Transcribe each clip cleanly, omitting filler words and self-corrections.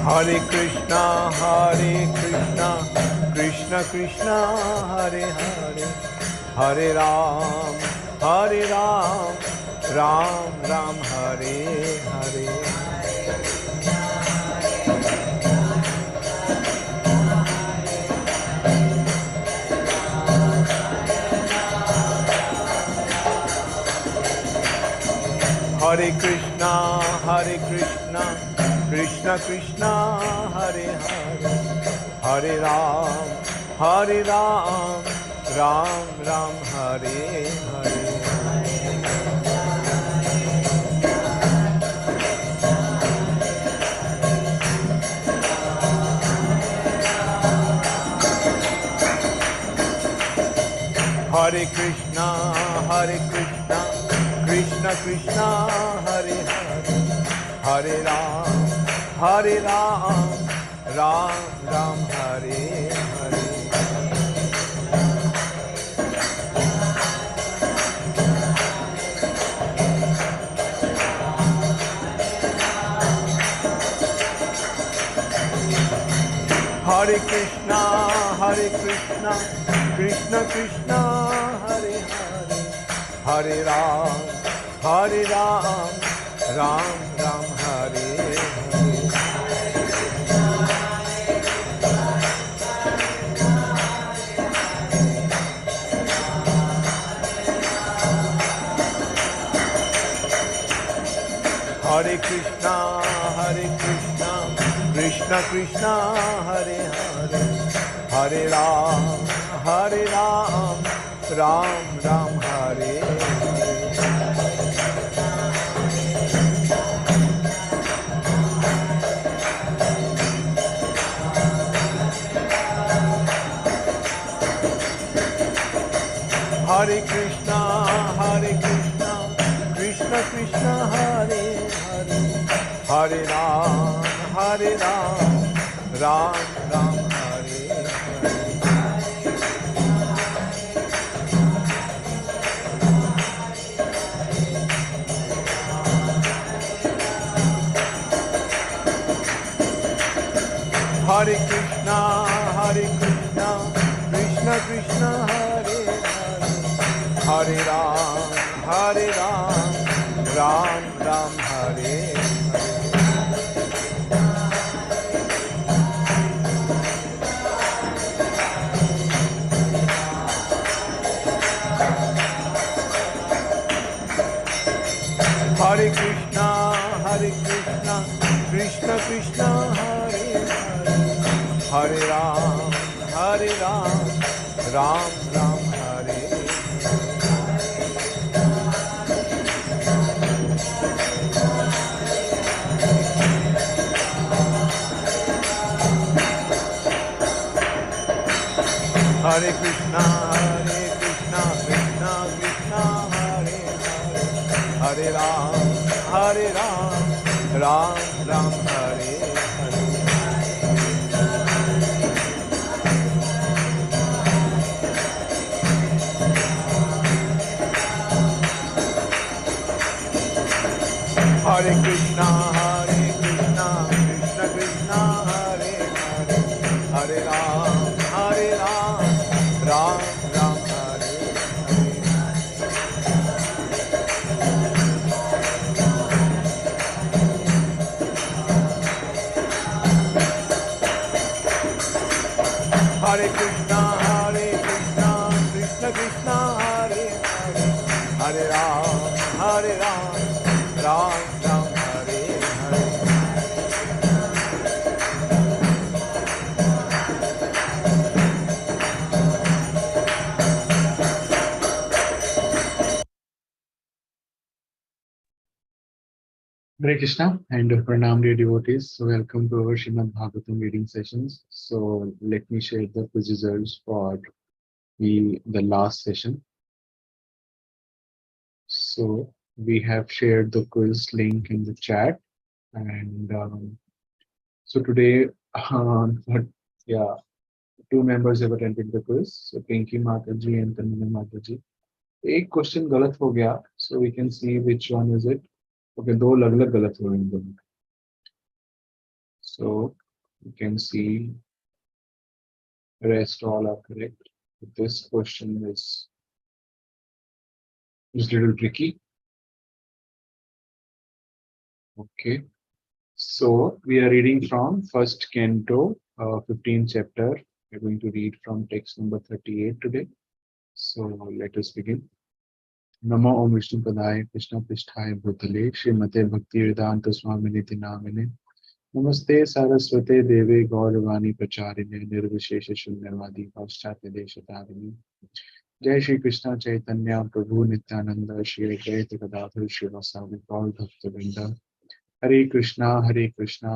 Hare Krishna, Krishna Krishna, Hare Hare, Hare Ram, Ram Ram, Hare Hare. Hare Krishna, Krishna Krishna, Hare Hare, Hare Ram, Ram Ram, Hare Hare. Hare Krishna, Krishna Krishna, Hare Hare, Hare Ram, Ram Ram, Hare Hare. Hare Krishna, Krishna Krishna, Hare Hare, Hare Ram, Ram Ram, Hare Hare. Hare Krishna, Krishna Krishna, Hare Hare, Hare Ram, Ram Ram, Hare Hare. Hare Krishna, Krishna Krishna, Hare Hare, Hare Ram, Ram Ram, Hare Hare. Hare Krishna, Krishna Krishna, Hare Hare, Hare Ram, Ram Ram, Hare Hare. Hare Krishna, Krishna Krishna, Hare Hare, Hare Ram, Ram Ram, Hare Hare. Hare Krishna, Krishna Krishna, Hare Hare, Hare Ram, Ram Ram, Hare Hare. Hare Krishna, Krishna Krishna, Hare Hare, Hare Ram, Ram Ram, Hare Hare. Hare Krishna, Krishna Krishna, Hare Hare, Hare Ram, Ram Ram, Hare Hare. Hare Krishna and Pranam dear devotees. So welcome to our Srimad Bhagavatam reading sessions. So let me share the quiz results for the last session. So we have shared the quiz link in the chat, and so today, but yeah, two members have attended the quiz. So Pinky Mataji and Tanmay Mataji. एक question गलत हो गया, so we can see which one is it. Okay, दो अलग-अलग गलत हो गए इन दोनों. So you can see rest all are correct. This question is a little tricky. Okay, so we are reading from first Canto, 15th chapter. We're going to read from text number 38 today. So let us begin. नमो ओम विष्णु पदाय कृष्ण पृष्ठाय भूतले श्रीमते भक्ति वेदांत स्वामिने नामिने नमस्ते सारस्वते देवे गौरवाणी प्रचारिणे निर्विशेष शून्यवादी पाश्चात्य देशतारिणे जय श्री कृष्ण चैतन्य प्रभु नित्यानंद श्री अद्वैत गदाधर श्रीवासादि गौर भक्तवृंद हरे कृष्णा कृष्णा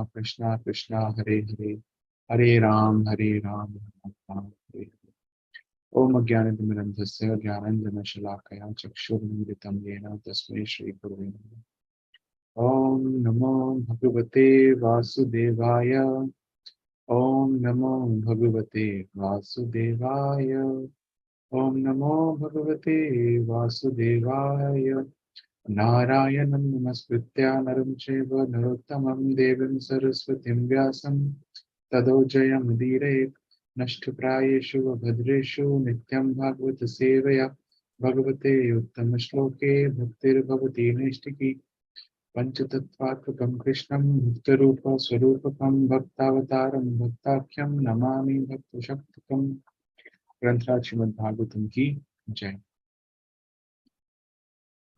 कृष्णा हरे हरे हरे राम राम राम हरे हरे. ओम अज्ञानतिमिरन्धस्य ज्ञानाञ्जनशलाकया चक्षुरुन्मिलितं येन तस्मै श्रीगुरवे नमः. ओम नमो भगवते वासुदेवाय. ओम नमो भगवते वासुदेवाय. ओम नमो भगवते वासुदेवाय. नारायणं नमस्कृत्य नरं चैव नरोत्तमं देवीं सरस्वतीं व्यासं ततो जयमुदीरयेत्. नष्टप्रायेषु भद्रेषु नित्यं भागवत सेवया भगवते उत्तमश्लोके भक्तिर्भवति नैष्टिकी. पंचतत्त्वात्मकं कृष्णं भक्तरूप स्वरूपकं भक्तावतारं भक्ताख्यं नमामि भक्तशक्तिकं. ग्रंथराज श्रीमद् भागवतम की जय.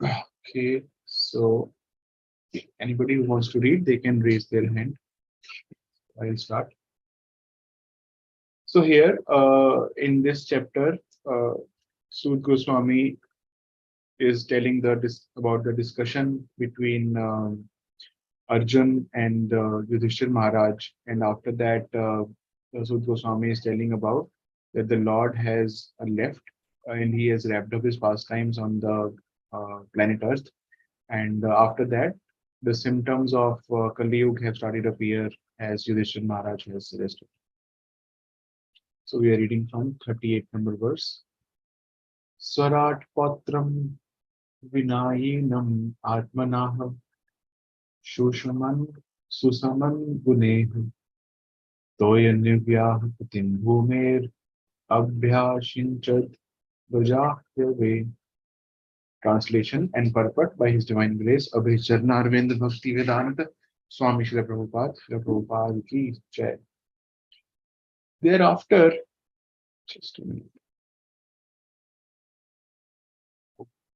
Okay, so anybody who wants to read, they can raise their hand. I'll start. So here, in this chapter, Sud Goswami is telling about the discussion between Arjun and Yudhishthir Maharaj, and after that, Sud Goswami is telling about that the Lord has left and he has wrapped up his pastimes on the planet Earth, and after that, the symptoms of Kali Yuga have started to appear as Yudhishthir Maharaj has suggested. So we are reading from 38th number verse. Swarat patram vinayinam atmanah shushaman susaman gunehu toyanivyaha putim bhumer abhyashinchad vajahyave. Translation and purport by His Divine Grace Abhay Charna Arvind Bhakti Vedanta Swami Srila Prabhupada ki jai. Thereafter, just a minute.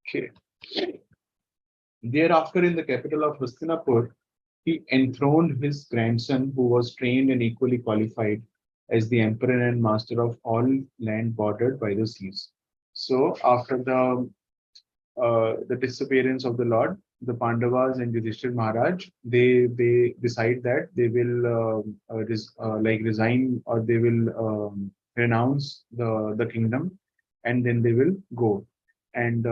Okay. Thereafter, in the capital of Hastinapur, he enthroned his grandson, who was trained and equally qualified as the emperor and master of all land bordered by the seas. So, after the disappearance of the Lord, the Pandavas and Yudhishthir Maharaj, they decide that they will resign, or they will renounce the kingdom, and then they will go. And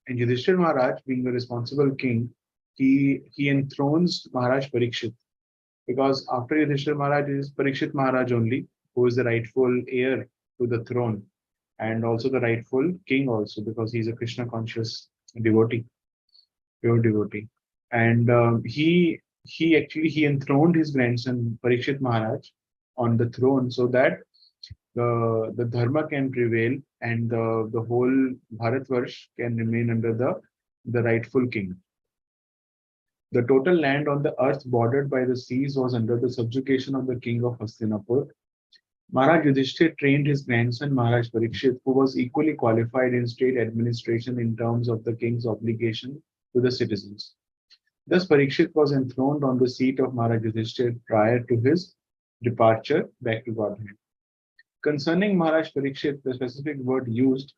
Yudhishthir Maharaj, being the responsible king, he enthrones Maharaj Parikshit, because after Yudhishthir Maharaj is Parikshit Maharaj only, who is the rightful heir to the throne, and also the rightful king also, because he's a Krishna conscious devotee, pure devotee. And he enthroned his grandson Parikshit Maharaj on the throne, so that the dharma can prevail, and the whole Bharatvarsh can remain under the rightful king. The total land on the earth bordered by the seas was under the subjugation of the king of Hastinapur. Maharaj Yudhishthir trained his grandson Maharaj Parikshit, who was equally qualified in state administration in terms of the king's obligation to the citizens. Thus Parikshit was enthroned on the seat of Maharaj Yudhishthir prior to his departure back to Godhead. Concerning Maharaj Parikshit, the specific word used,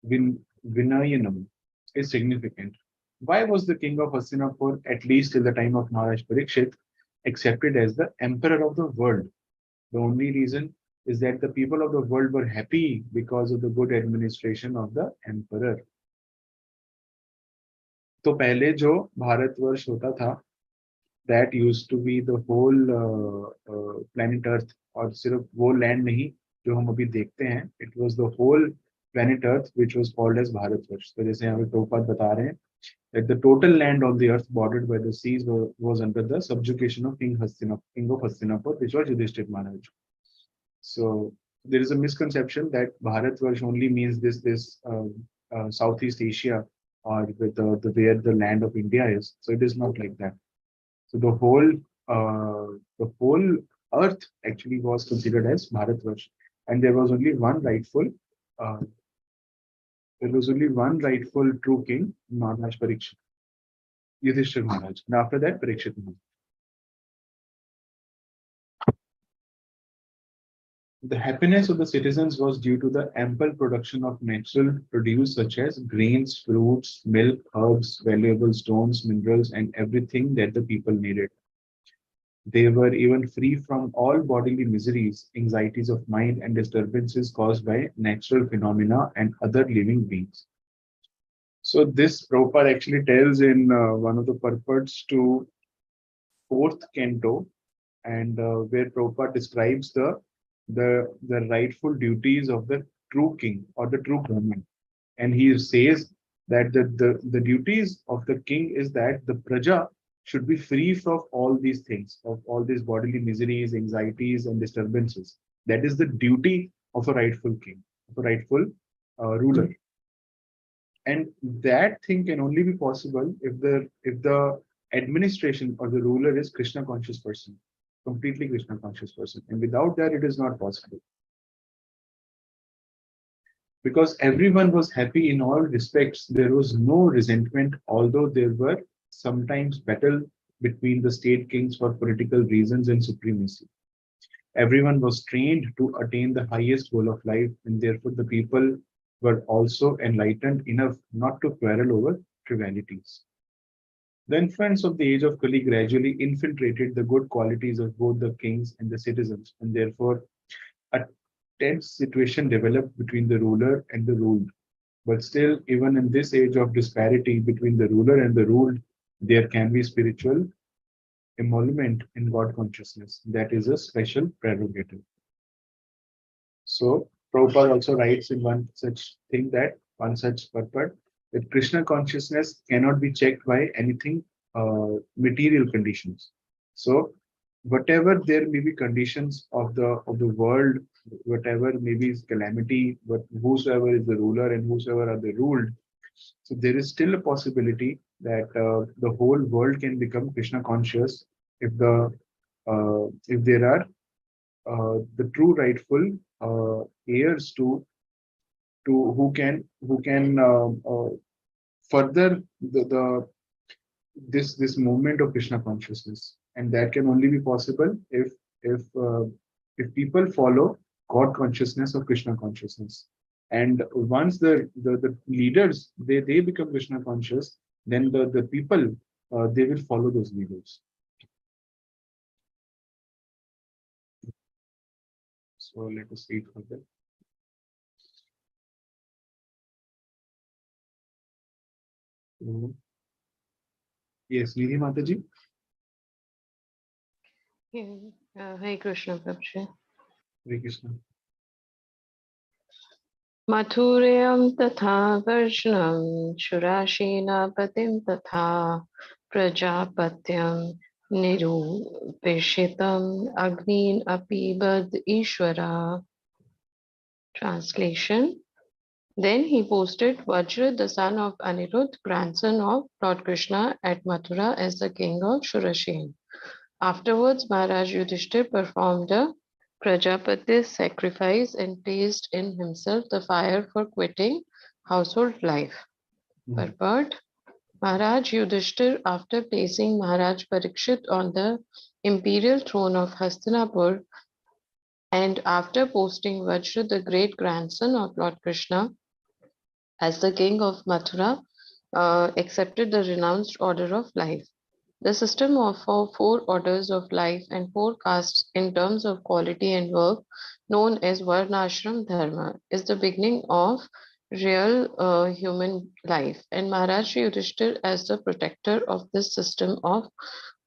Vinayanam, is significant. Why was the king of Hastinapur, at least till the time of Maharaj Parikshit, accepted as the emperor of the world? The only reason is that the people of the world were happy because of the good administration of the emperor. तो पहले जो भारतवर्ष होता था, that used to be the whole planet Earth, और सिर्फ वो land नहीं जो हम अभी देखते हैं, it was the whole planet Earth which was called as Bharatvarsh. तो जैसे यहाँ पे प्रभुपाद बता रहे हैं that the total land on the earth bordered by the seas was under the subjugation of King of Hastinapur, which was Yudhishthir Maharaj. So there is a misconception that Bharatvarsh only means this Southeast Asia or the where the land of India is. So it is not like that. So the whole earth actually was considered as Bharatvarsh, and uh, there was only one rightful true king, Maharaj Parikshit, Yudhishthir Maharaj, and after that Parikshit Maharaj. The happiness of the citizens was due to the ample production of natural produce such as grains, fruits, milk, herbs, valuable stones, minerals, and everything that the people needed. They were even free from all bodily miseries, anxieties of mind, and disturbances caused by natural phenomena and other living beings. So this Prabhupada actually tells in one of the purports to fourth canto, and where Prabhupada describes the rightful duties of the true king or the true government. And he says that the duties of the king is that the praja should be free from all these things, of all these bodily miseries, anxieties, and disturbances. That is the duty of a rightful king, of a rightful ruler. And that thing can only be possible if the administration or the ruler is Krishna conscious person, completely Krishna conscious person. And without that, it is not possible. Because everyone was happy in all respects. There was no resentment, although there were sometimes battle between the state kings for political reasons and supremacy. Everyone was trained to attain the highest goal of life, and therefore the people were also enlightened enough not to quarrel over trivialities. The influence of the age of Kali gradually infiltrated the good qualities of both the kings and the citizens, and therefore a tense situation developed between the ruler and the ruled. But still, even in this age of disparity between the ruler and the ruled, there can be spiritual emolument in God consciousness. That is a special prerogative. So Prabhupada also writes in one such purport, that Krishna consciousness cannot be checked by anything material conditions. So whatever there may be conditions of the world, whatever may be calamity, but whosoever is the ruler and whosoever are the ruled, so there is still a possibility that the whole world can become Krishna conscious if there are the true rightful heirs to who can further the this movement of Krishna consciousness, and that can only be possible if if people follow God consciousness or Krishna consciousness. And once the leaders they become Krishna conscious, then the people they will follow those leaders. So let us read further. Yes, Nidhi Mataji. Hare Krishna Prabhuji. Hare Krishna. Mathurayam tatha varsham shurashena patim tatha prajapatyam nirupeshitam agnin apibad ishvara. Translation. Then he posted Vajra, the son of Anirudh, grandson of Lord Krishna, at Mathura as the king of Shurashen. Afterwards, Maharaj Yudhishthir performed a Prajapati sacrifice and placed in himself the fire for quitting household life. Purport. Maharaj Yudhishthir, after placing Maharaj Parikshit on the imperial throne of Hastinapur, and after posting Vajra, the great grandson of Lord Krishna, as the king of Mathura, accepted the renounced order of life. The system of four orders of life and four castes in terms of quality and work, known as Varnashram Dharma, is the beginning of real human life. And Maharaj Yudhishthir, as the protector of this system of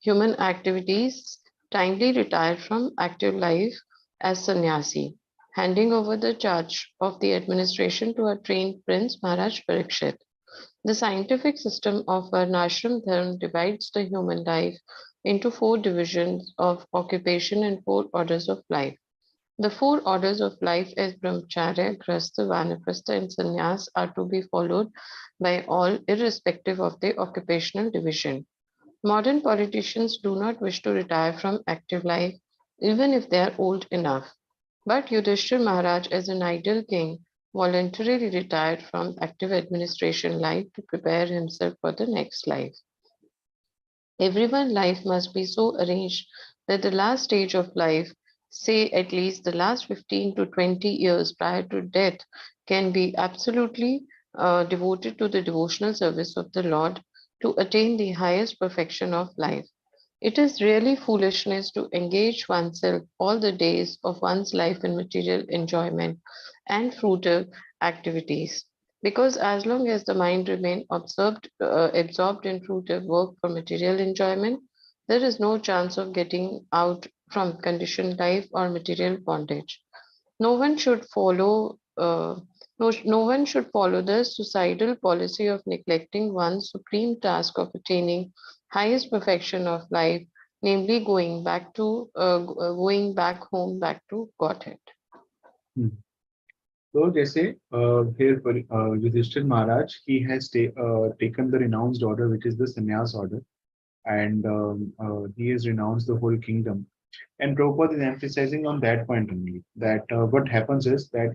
human activities, timely retired from active life as sannyasi, handing over the charge of the administration to a trained prince, Maharaj Parikshit. The scientific system of Varnashram Dharma divides the human life into four divisions of occupation and four orders of life. The four orders of life as brahmacharya, grahastha, vanaprastha, and sannyas are to be followed by all irrespective of their occupational division. Modern politicians do not wish to retire from active life even if they are old enough. But Yudhishthir Maharaj, as an ideal king, voluntarily retired from active administration life to prepare himself for the next life. Everyone's life must be so arranged that the last stage of life, say at least the last 15 to 20 years prior to death, can be absolutely devoted to the devotional service of the Lord to attain the highest perfection of life. It is really foolishness to engage oneself all the days of one's life in material enjoyment and fruitive activities. Because as long as the mind remains absorbed in fruitive work for material enjoyment, there is no chance of getting out from conditioned life or material bondage. No one should follow no one should follow the suicidal policy of neglecting one's supreme task of attaining highest perfection of life, namely going back home, back to Godhead. Hmm. So, जैसे here Yudhishthir Maharaj, he has taken the renounced order, which is the sannyas order, and he has renounced the whole kingdom. And Prabhupada is emphasizing on that point only, that what happens is that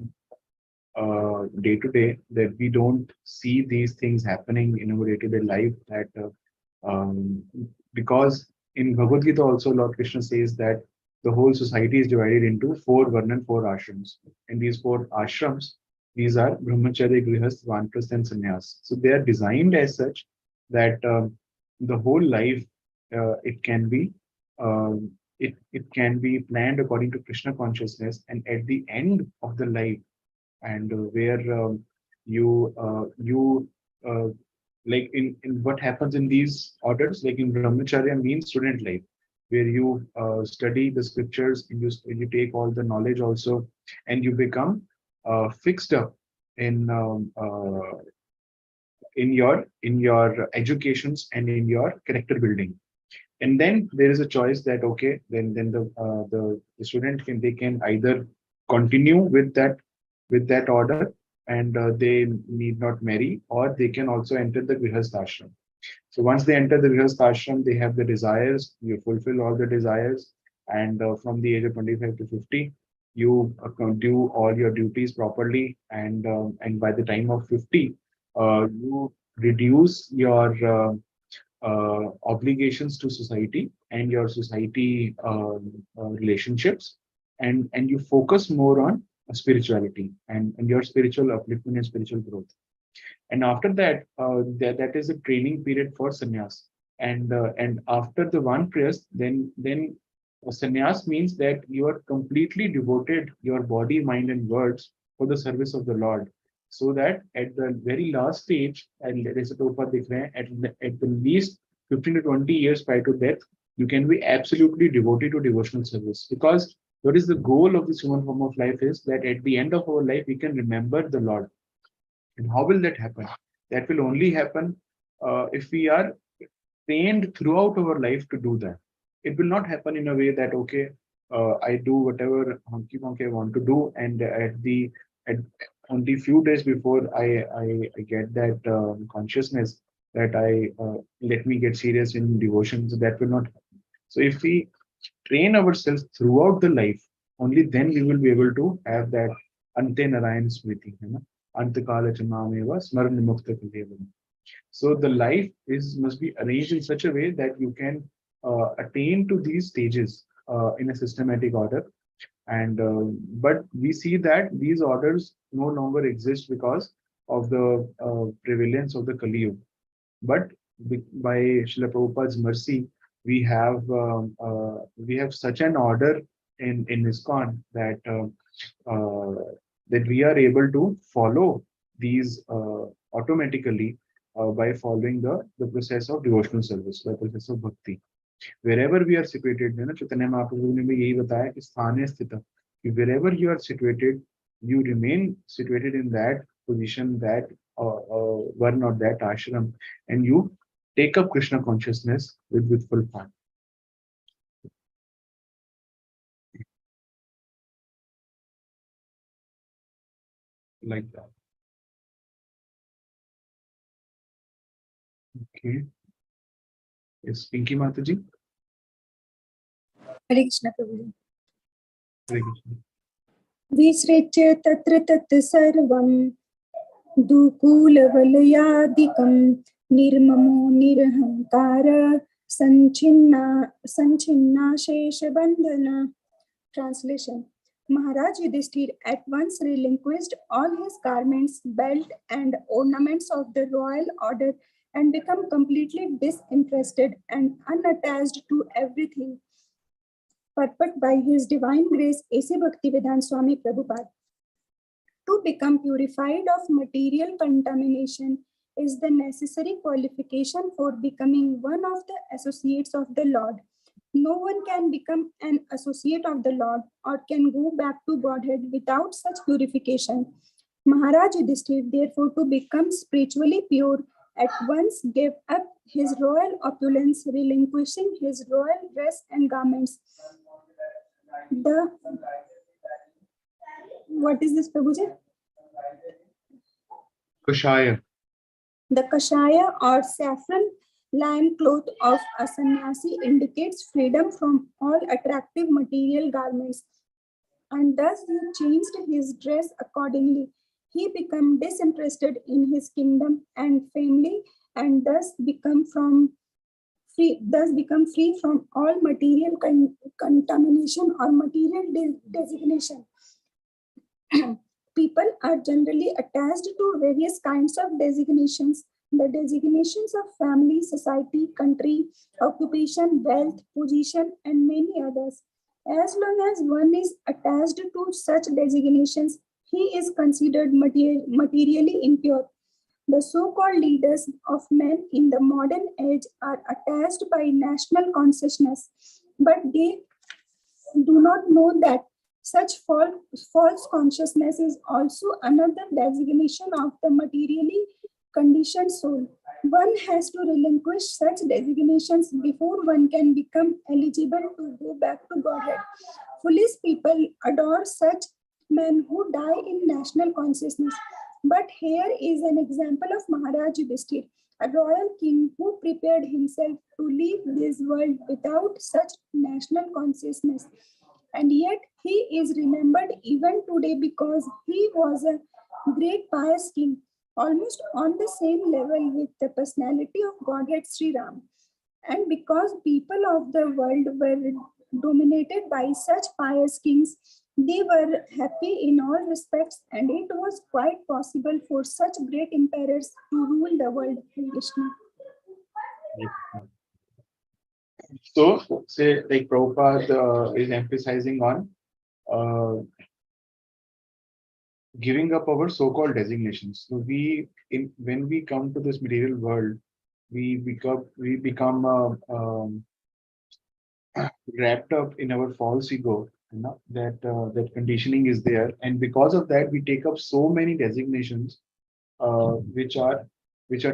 day to day, that we don't see these things happening in our day to day life, that um, because in Bhagavad Gita also Lord Krishna says that the whole society is divided into four varna and four ashrams. And these four ashrams, these are brahmacharya, grihast, vanprastha, and sannyas. So they are designed as such that the whole life it can be it can be planned according to Krishna consciousness, and at the end of the life, and where you like in what happens in these orders, like in brahmacharya means student life, where you study the scriptures, and you take all the knowledge also, and you become fixed up in in your educations and in your character building. And then there is a choice that okay, then the student can, they can either continue with that order, and they need not marry, or they can also enter the grihastha ashram. So once they enter the grihastha ashram, they have the desires, you fulfill all the desires, and from the age of 25 to 50, you do all your duties properly, and by the time of 50, you reduce your obligations to society and your society relationships, and you focus more on spirituality and your spiritual upliftment and spiritual growth. And after that, that is a training period for sannyas. And after the one prayers, then sannyas means that you are completely devoted your body, mind, and words for the service of the Lord. So that at the very last stage, and जैसे प्रभुपाद दिख रहे हैं, at the least 15 to 20 years prior to death, you can be absolutely devoted to devotional service. Because what is the goal of this human form of life is that at the end of our life, we can remember the Lord. And how will that happen? That will only happen if we are trained throughout our life to do that. It will not happen in a way that okay, I do whatever honky ponky I want to do, and at only few days before I get that consciousness that I let me get serious in devotion. So that will not happen. So if we train ourselves throughout the life, only then we will be able to have that ante narayan smriti, antakala chamameva smaran mukta kalevana. So the life is must be arranged in such a way that you can attain to these stages in a systematic order. And but we see that these orders no longer exist because of the prevalence of the Kali Yuga. But by Srila Prabhupada's mercy, we have such an order in ISKCON that that we are able to follow these automatically by following the process of devotional service, the process of bhakti. Wherever we are situated, है ना, चैतन्य महाप्रभु ने भी यही बताया कि स्थाने स्थित, wherever you are situated, you remain situated in that position, that one or that ashram, and you take up Krishna consciousness with full fun, like that. Okay. Yes, Pinky Mataji. Hare Krishna Prabhuji. Hare Krishna. विसृज्य तत्र तत् सर्वं दुकूलवलयादिकं निर्ममो निरहङ्कार संचिन्नाशेषबन्धन. Translation. Maharaj Yudhishthir at once relinquished all his garments, belt, and ornaments of the royal order and become completely disinterested and unattached to everything. Purport by His Divine Grace A.C. Bhaktivedanta Swami Prabhupada. To become purified of material contamination is the necessary qualification for becoming one of the associates of the Lord. No one can become an associate of the Lord or can go back to Godhead without such purification. Maharaj Yudhishthir, therefore, to become spiritually pure, at once gave up his royal opulence, relinquishing his royal dress and garments. What is this, Prabhuji? Kashaya. The kashaya or saffron lime cloth of a sannyasi indicates freedom from all attractive material garments, and thus he changed his dress accordingly. He became disinterested in his kingdom and family, and thus become free from all material contamination or material designation. People are generally attached to various kinds of designations. The designations of family, society, country, occupation, wealth, position, and many others. As long as one is attached to such designations, he is considered materially impure. The so-called leaders of men in the modern age are attached by national consciousness, but they do not know that such false consciousness is also another designation of the materially conditioned soul. One has to relinquish such designations before one can become eligible to go back to Godhead. Foolish people adore such men who die in national consciousness. But here is an example of Maharaj Yudhishthir, a royal king who prepared himself to leave this world without such national consciousness. And yet he is remembered even today because he was a great pious king, almost on the same level with the personality of Godhead Sri Ram. And because people of the world were dominated by such pious kings, they were happy in all respects, and it was quite possible for such great emperors to rule the world. Krishna. So, say like Prabhupada is emphasizing on giving up our so-called designations. So when we come to this material world, we become wrapped up in our false ego. That conditioning is there, and because of that, we take up so many designations, which are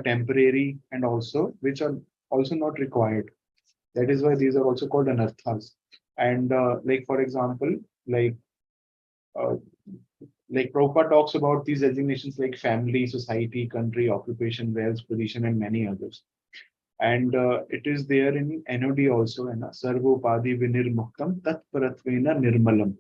temporary and also which are also not required. That is why these are also called anarthas. And like for example, uh, like Prabhupada talks about these designations like family, society, country, occupation, wealth, position, and many others. And it is there in NOD also, है ना, सर्वोपाधि विनिर्मुक्तम तत्परत्वेन निर्मलम,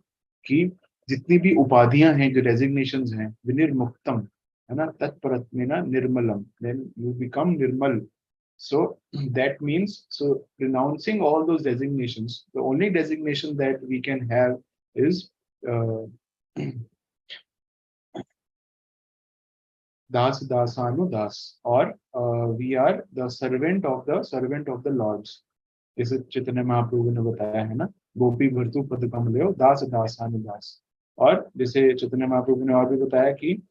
कि जितनी भी उपाधियां हैं, जो designations हैं, विनिर्मुक्तम, है ना, तत्परत्वेन निर्मलम, then you become nirmal. So that means, so renouncing all those designations, the only designation that we can have is Das Dasanu Das, or we are the servant of the Lords. जैसे चैतन्य महाप्रभु ने बताया है ना, गोपी भर्तु पद कमलो दास दासानु दास. और जैसे चैतन्य महाप्रभु ने और भी बताया कि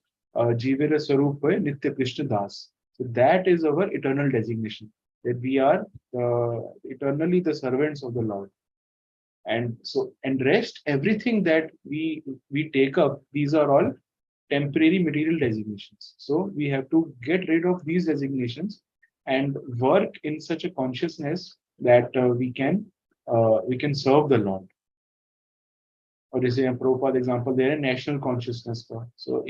जीवेर स्वरूप है नित्य कृष्ण दास. So that is our eternal designation, that we are eternally the servants of the Lord. And rest, everything that we take up, these are all temporary material designations. So we have to get rid of these designations and work in such a consciousness that we can serve the Lord. Or you say a Prabhupada example, they're a national consciousness. So uh,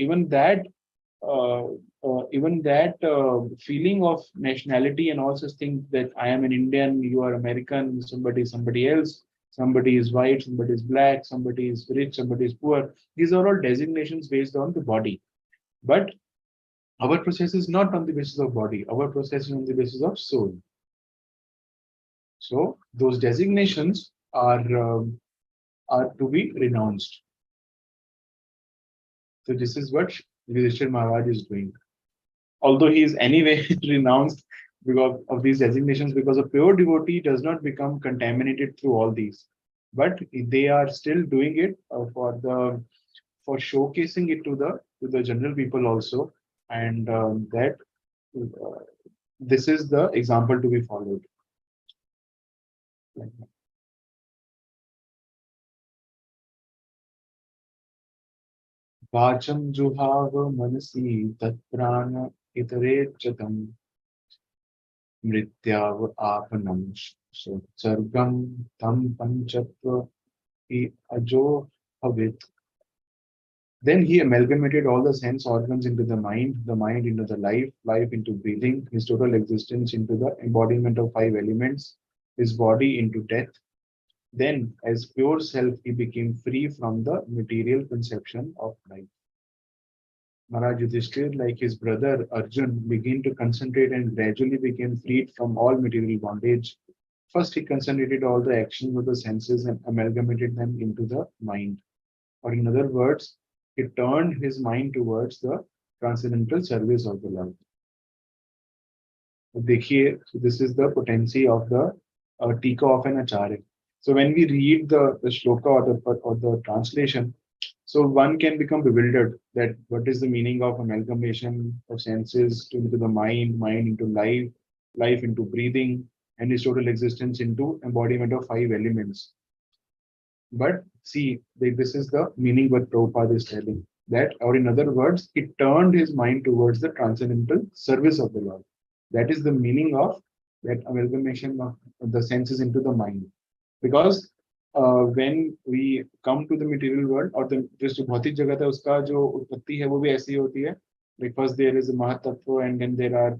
even that feeling of nationality and all such things, that I am an Indian, you are American, somebody else, somebody is white, somebody is black, somebody is rich, somebody is poor. These are all designations based on the body. But our process is not on the basis of body. Our process is on the basis of soul. So those designations are to be renounced. So this is what Yudhishthir Maharaj is doing. Although he is anyway renounced because of these designations, because a pure devotee does not become contaminated through all these. But they are still doing it for showcasing it to the general people also, and that uh, this is the example to be followed. Vacham juhava manasi tatprana itarechatam mrityav apanam sargam tam panchatva ajo havit. Then he amalgamated all the sense organs into the mind into the life into breathing, his total existence into the embodiment of five elements, his body into death. Then, as pure self, he became free from the material conception of life. Maharaj Yudhishthir, like his brother Arjun, began to concentrate and gradually became freed from all material bondage. First, he concentrated all the actions of the senses and amalgamated them into the mind. Or, in other words, he turned his mind towards the transcendental service of the Lord. देखिए, so this is the potency of the tika of an acharya. So when we read the shloka or the translation, so one can become bewildered that what is the meaning of amalgamation of senses into the mind into life into breathing, and his total existence into embodiment of five elements. But see, this is the meaning what Prabhupada is telling. That, or in other words, he turned his mind towards the transcendental service of the Lord. That is the meaning of that amalgamation of the senses into the mind. Because when we come to the material world, or the just bhautik jagat hai, uska jo utpatti hai, wo bhi aisi hoti hai. Because there is a Mahatattva, and then there are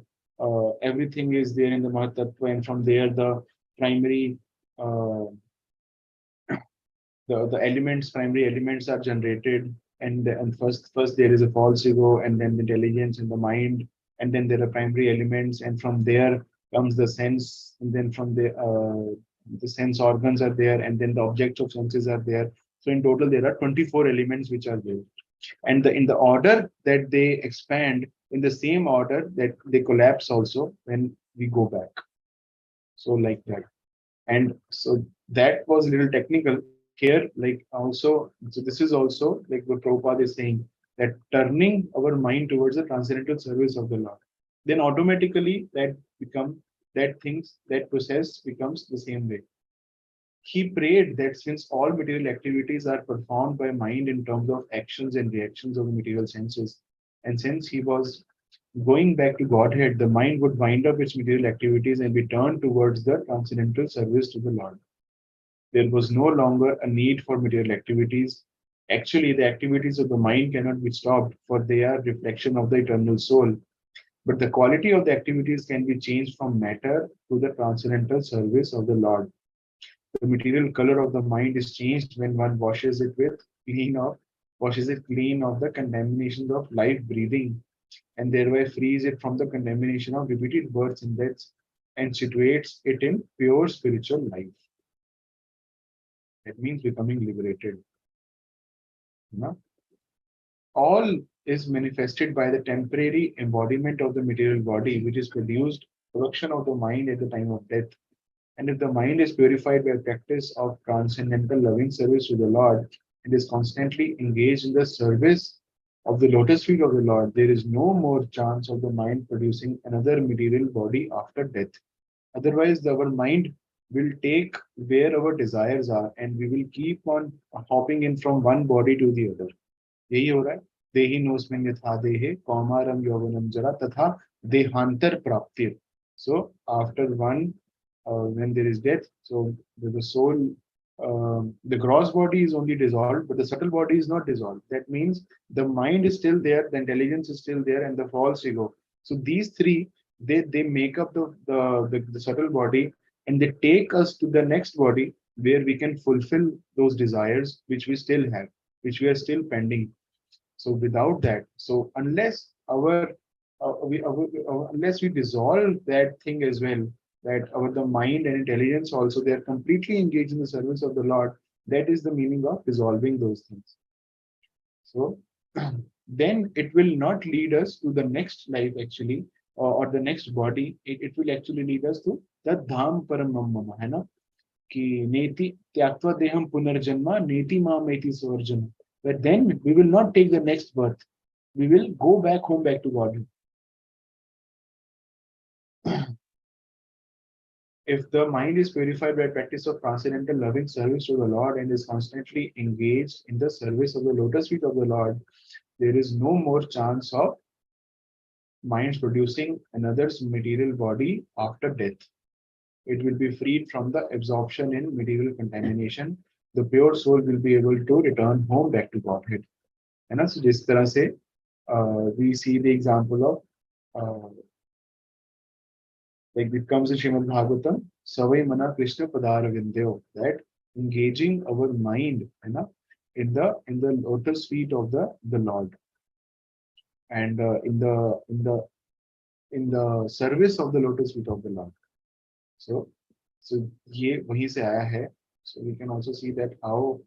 everything is there in the Mahatattva, and from there the primary uh, the elements, primary elements are generated, and first there is a false ego, and then the intelligence and the mind, and then there are primary elements, and from there comes the sense, and then from the sense organs are there, and then the objects of senses are there. So in total there are 24 elements which are there, and in the order that they expand, in the same order that they collapse also when we go back. So like that. And so that was a little technical here, like also, so this is also like what Prabhupada is saying, that turning our mind towards the transcendental service of the Lord, then automatically that process becomes the same way. He prayed that since all material activities are performed by mind in terms of actions and reactions of the material senses, and since he was going back to Godhead, the mind would wind up its material activities and be turned towards the transcendental service to the Lord. There was no longer a need for material activities. Actually, the activities of the mind cannot be stopped, for they are reflection of the eternal soul. But the quality of the activities can be changed from matter to the transcendental service of the Lord. The material color of the mind is changed when one washes it clean of the contaminations of life breathing, and thereby frees it from the contamination of repeated births and deaths, and situates it in pure spiritual life. That means becoming liberated. All is manifested by the temporary embodiment of the material body, which is production of the mind at the time of death. And if the mind is purified by practice of transcendental loving service to the Lord, and is constantly engaged in the service of the lotus feet of the Lord, there is no more chance of the mind producing another material body after death. Otherwise, our mind will take where our desires are, and we will keep on hopping in from one body to the other. यही हो रहा है. देहि नोस्मिन् यथा देहे कौमारम यौवनम जरा तथा देहांतर प्राप्ति. So after one, when there is death, so the soul, the gross body is only dissolved, but the subtle body is not dissolved. That means the mind is still there, the intelligence is still there, and the false ego. So these three, they make up the subtle body, and they take us to the next body where we can fulfill those desires which we still have, which we are still pending. So without that, so unless we dissolve that thing as well, that our the mind and intelligence also, they are completely engaged in the service of the Lord. That is the meaning of dissolving those things. So then it will not lead us to the next life actually, or the next body. It will actually lead us to the dham paramam mama, है ना? कि नेति त्याक्त्वा देहम पुनर्जन्मा नेति मामेति स्वर्जन. But then we will not take the next birth. We will go back home, back to God. If the mind is purified by practice of transcendental loving service to the Lord and is constantly engaged in the service of the lotus feet of the Lord, there is no more chance of minds producing another's material body after death. It will be freed from the absorption in material contamination. The pure soul will be able to return home back to Godhead. And so जिस तरह से we see the example of like it comes in Srimad Bhagavatam, Savai Mana Krishna Padara Vindyo, that engaging our mind, you know, in the lotus feet of the Lord, and in the service of the lotus feet of the Lord. So ये वहीं से आया है. So we can also see that how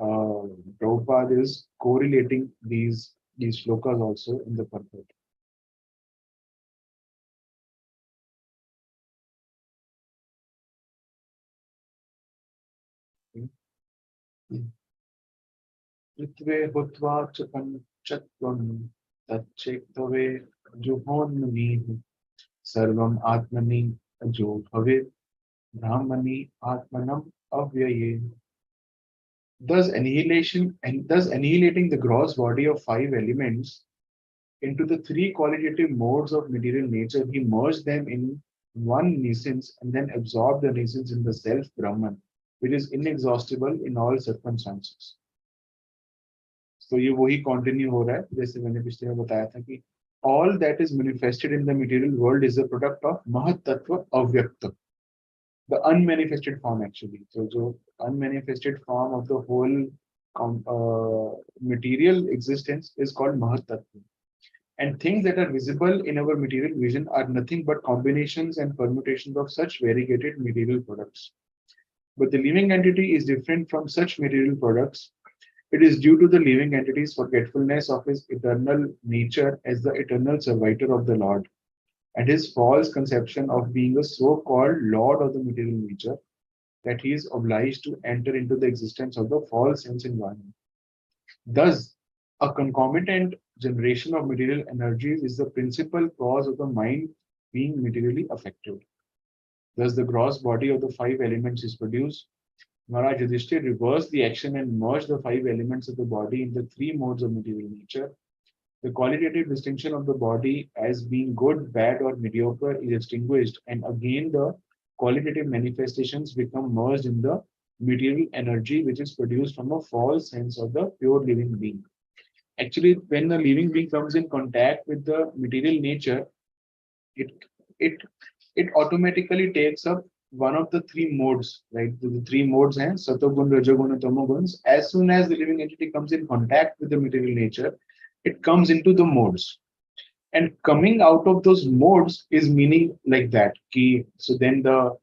Prabhupada is correlating these shlokas also in the purport. Ritve hutva च panchatvam tacchektave juhonmani sarvam atmani ajo bhavet brahmani atmanam avyaye. Thus annihilating the gross body of five elements into the three qualitative modes of material nature, he merged them in one essence and then absorbed the essence in the self Brahman, which is inexhaustible in all circumstances. So ये वही continue हो रहा है जैसे मैंने पिछले में बताया था कि all that is manifested in the material world is a product of Mahat Tattva Avyakta, the unmanifested form actually. So the unmanifested form of the whole material existence is called Mahat Tattva. And things that are visible in our material vision are nothing but combinations and permutations of such variegated material products. But the living entity is different from such material products. It is due to the living entity's forgetfulness of his eternal nature as the eternal servitor of the Lord, and his false conception of being a so-called Lord of the material nature, that he is obliged to enter into the existence of the false sense environment. Thus, a concomitant generation of material energies is the principal cause of the mind being materially affected. Thus, the gross body of the five elements is produced. Maharaj Yudhishthira reversed the action and merged the five elements of the body in the three modes of material nature. The qualitative distinction of the body as being good, bad, or mediocre is extinguished, and again the qualitative manifestations become merged in the material energy which is produced from a false sense of the pure living being. Actually, when the living being comes in contact with the material nature, it automatically takes up one of the three modes, right? The three modes हैं सतोगुण, रजोगुण, and tamogun. As soon as the living entity comes in contact with the material nature, it comes into the modes. And coming out of those modes is meaning like that. So then the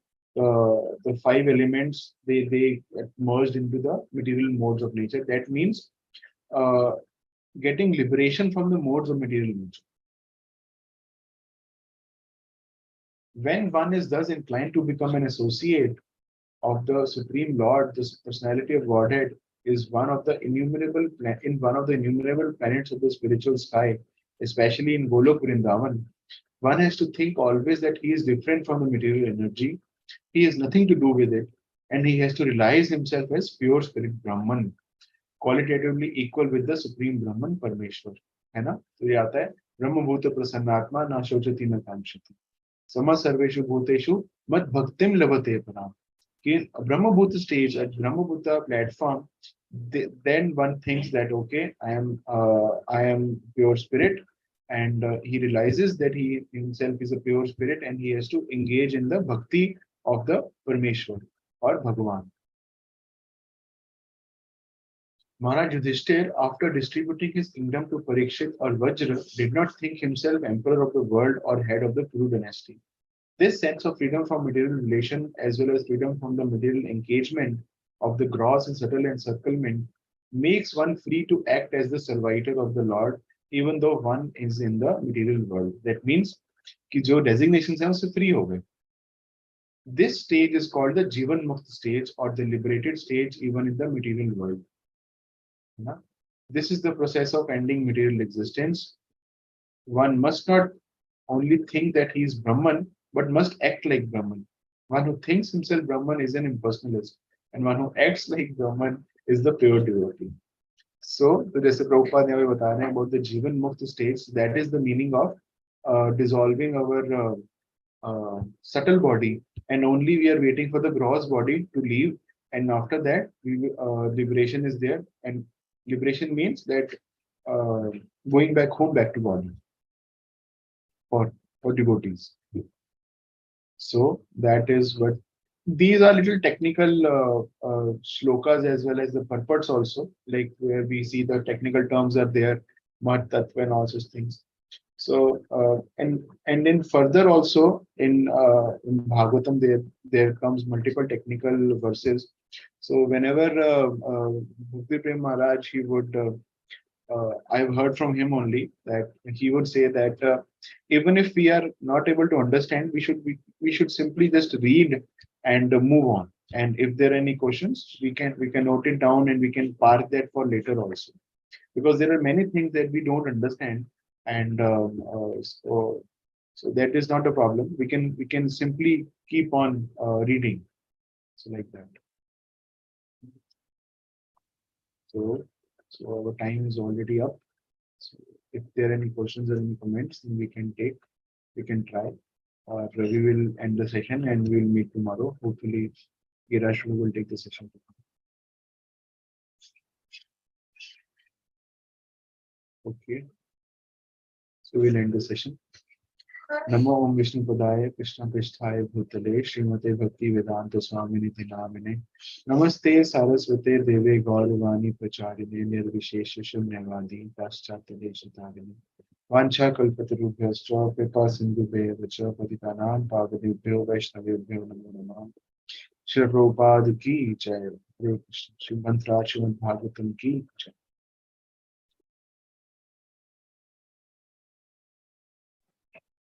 five elements they get merged into the material modes of nature. That means getting liberation from the modes of material nature. When one is thus inclined to become an associate of the Supreme Lord, the personality of Godhead is one of the innumerable planets of the spiritual sky, especially in Golok Vrindavan. One has to think always that he is different from the material energy, He has nothing to do with it, and he has to realize himself as pure spirit Brahman, qualitatively equal with the supreme Brahman Parmeshwar. है ना? तो ये आता है ब्रह्म भूत प्रसन्नात्मा ना शोचति न कांक्षति सम सर्वेषु भूतेषु मद भक्तिम लभते पराम. In Brahmabhuta stage, at Brahmabhuta platform, then one thinks that okay, I am pure spirit, and he realizes that he himself is a pure spirit, and he has to engage in the bhakti of the Parmeshwar or Bhagavan. Maharaj Yudhishthir, after distributing his kingdom to Parikshit or Vajra, did not think himself emperor of the world or head of the Kuru dynasty. This sense of freedom from material relation as well as freedom from the material engagement of the gross and subtle encirclement makes one free to act as the servitor of the Lord, even though one is in the material world. That means कि जो designations हैं उससे free हो गए. This stage is called the Jivan Mukta stage or the liberated stage even in the material world. This is the process of ending material existence. One must not only think that he is Brahman, but must act like Brahman. One who thinks himself Brahman is an impersonalist, and one who acts like Brahman is the pure devotee. So, जैसे प्रभुपाद ने हमें बता रहे हैं about the Jivan Mukta stage, that is the meaning of dissolving our subtle body, and only we are waiting for the gross body to leave, and after that, liberation is there, and liberation means that going back home, back to body for devotees. So that is what these are little technical shlokas as well as the purports also, like where we see the technical terms are there, mat, tattva, and all such things. So and then further also in Bhagavatam there comes multiple technical verses. So whenever Bhakti Prem Maharaj he would I've heard from him only that he would say that even if we are not able to understand, we should simply just read and move on. And if there are any questions, we can note it down and we can park that for later also, because there are many things that we don't understand, and so that is not a problem. We can simply keep on reading, so like that. So our time is already up. So if there are any questions or any comments, then we can try. Or we will end the session and we will meet tomorrow. Hopefully, Girashwa will take the session. Okay. So we'll end the session. Namo Om Vishnu Padaya Krishna Prishthaya Bhutale Srimate Bhakti Vedanta Swamini Namine Namaste Saraswate Deve Gauravani Pracharine Nirvishesha Shunyavadi Paschatya Deshatarine Vancha Kalpatarubhyascha Kripa Sindhubhya Vacha Patitanam Pavadibhyo Vaishnavibhyo Namo Namah Shri Prabhupada Ki Jai. Hare Krishna. Shri Mantra Srimad Bhagavatam Ki Jai.